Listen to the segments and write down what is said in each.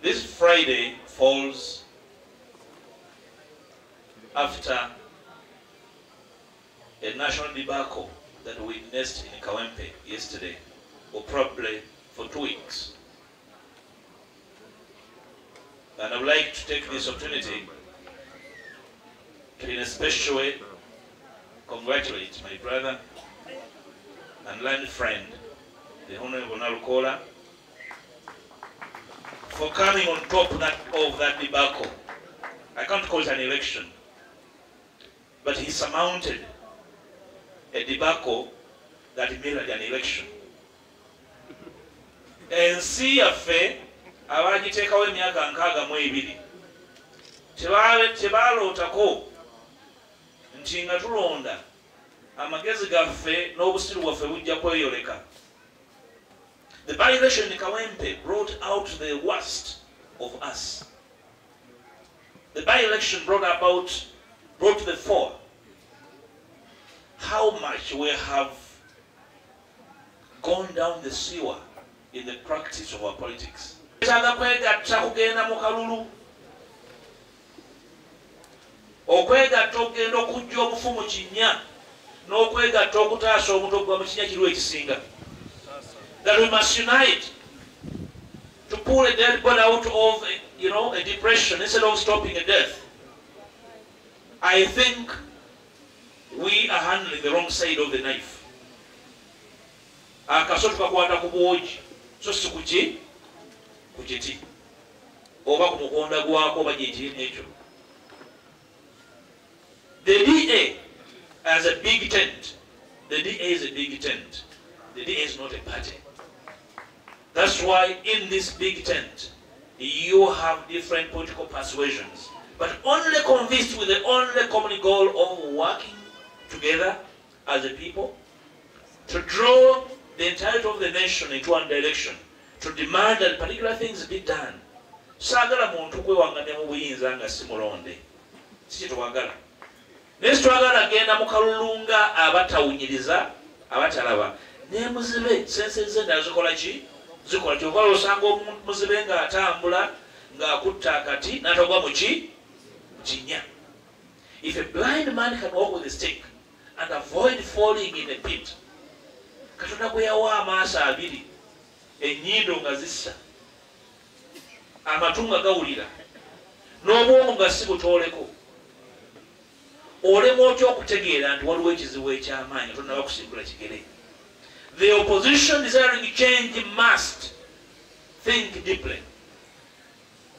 This Friday falls after a national debacle that we witnessed in Kawempe yesterday, or probably for 2 weeks. And I would like to take this opportunity to, in a special way, congratulate my brother and learned friend, the Honorable Nalukola, for coming on top of that debacle. I can't call it an election, but he surmounted a debacle that mirrored an election. Ensi yaffe abagiteekawo emyaka 62 tebalootako nti nga tulonda amagezi gaffe n'obusiru bwaffe bujja kweyoleka. The by-election in Kawempe brought out the worst of us. The by-election brought to the fore how much we have gone down the sewer in the practice of our politics. Okwegatta okugenda okujja obufu mu kinnya n'okwegatta okutaasa omuntu okuva mu kinnya kiriwo ekisinga. That we must unite to pull a dead body out of a depression instead of stopping a death. I think we are handling the wrong side of the knife. Akaso tukakwata ku bwogi so si ku kiti oba ku mukonda gwako oba gyekiri n'ekyo. The DA as a big tent. The DA is a big tent. The DA is not a party. That's why in this big tent, you have different political persuasions, but only convinced with the only common goal of working together as a people to draw the entirety of the nation into one direction, to demand that particular things be done. Sagala muntu kwewanganya mu buyinza nga si mulonde. Si twagala. Nesu twagala agenda mu kalulunga abatawunyiriza, abatalaba. Ne muzibe sense zenda zikola ki? Zikola ki? Ovala osanga omuzibe nga atambula nga akutta akati n'atagwa mu kinnya. If a blind man can walk with a stick and avoid falling in a pit, Katonda gwe yawa amaaso abiri, ennyindo nga zissa, amatu nga gawulira, n'obwongo nga si butooleko, olema otya okutegeera nti waliwo ekizibu eky'amaanyi Katonda bakusimbula kigere. The opposition desiring change must think deeply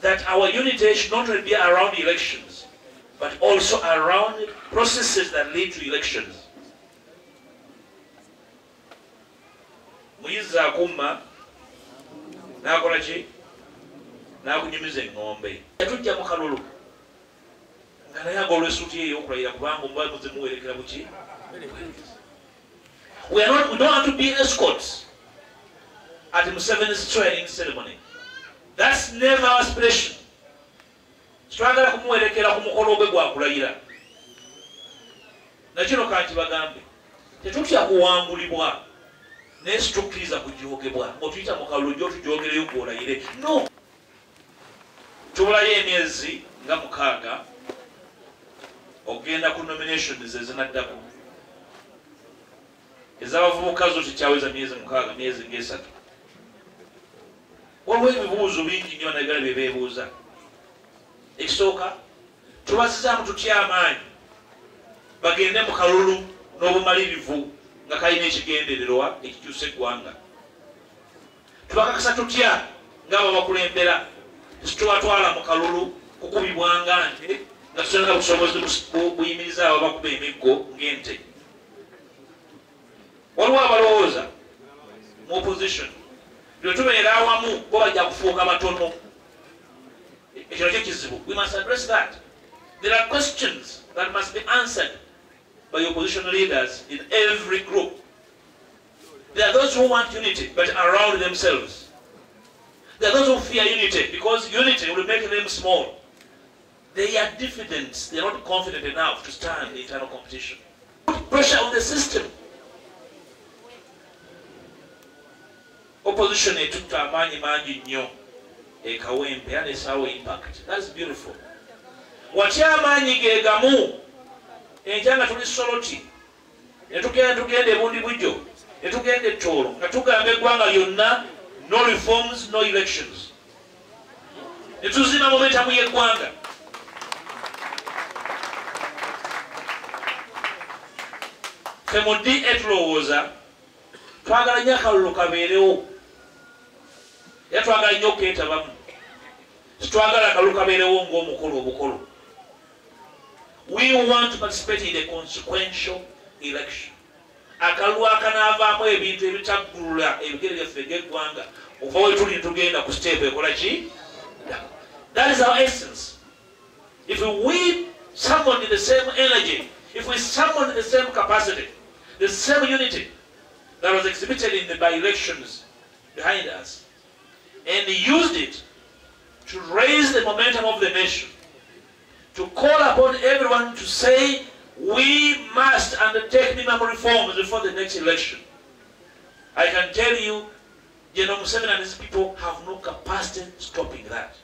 that our unity should not only be around elections, but also around processes that lead to elections. Muyizi akumma n'akola ki? N'akunyumiza eŋŋombe. Yatujja mu kalulu nga naye agolwa essuuti ye ey'okulayira kubanga omubazi muzimuwerekera buki? We don't want to be escorts at Museveni's swearing ceremony. That's never our aspiration. Twagala kumuwerekera ku mukolo gwe gwa kulayira. Nakino kanti bagambe tetutya kuwangulibwa naye situkkiriza kujogebwa ng'otuyita mu kalulu gyo tujogereyo gw'olayire. No. Tubulayo emyezi nga 6 okugenda ku nominations ezinaddako. Ez'abavubuka zo tekyaweza myezi 6, myezi nga 3. Waliwo ebibuuzo bingi nnyo naddala bye beebuuza. Ekisooka tubazizaamu tutya amaanyi bagende mu kalulu n'obumalirivu nga kalina ekigendererwa ekikyusa eggwanga. Tubakakasa tutya ng'abo bakulembera situbatwala mu kalulu kukubibwanga nte nga tutalina busobozi buyimiriza abo bakuba emiggo ng'ente. Waliwo abalowooza mu opposition bwe tubeera awamu bo bajja kufuuka batono. Ekyo nakyo kizibu. We must address that. There are questions that must be answered by opposition leaders in every group. There are those who want unity but around themselves. There are those who fear unity because unity will make them small. They are diffident. They are not confident enough to stand the internal competition. Put pressure on the system. Opposition etutta amaanyi mangi nnyo a Kawempe and a Sawa impact. That's beautiful. Wachiamanyi gegamu, enjanga tuli soloti, netugende bundi bujo, netugende toro, natugambe gwanga yonna, no reforms, no elections. Netuzima momentamu ye gwanga. Femodi etulowooza, twagala nnyo akalulu kabeerewo. Era twagala nnyo oketabamu. Twagala akalulu kabeerewo ng'omukolo obukolo. We want to participate in a consequential election. Akalulu akanaavaamu ebintu ebitaggulula ebigere byaffe eby'eggwanga okuva we tuli tugenda ku step ekola ki? That is our essence. If we summon the same energy, if we summon the same capacity, the same unity that was exhibited in the by-elections behind us, and used it to raise the momentum of the nation, to call upon everyone to say, we must undertake minimum reforms before the next election. I can tell you, General Museveni and his people have no capacity stopping that.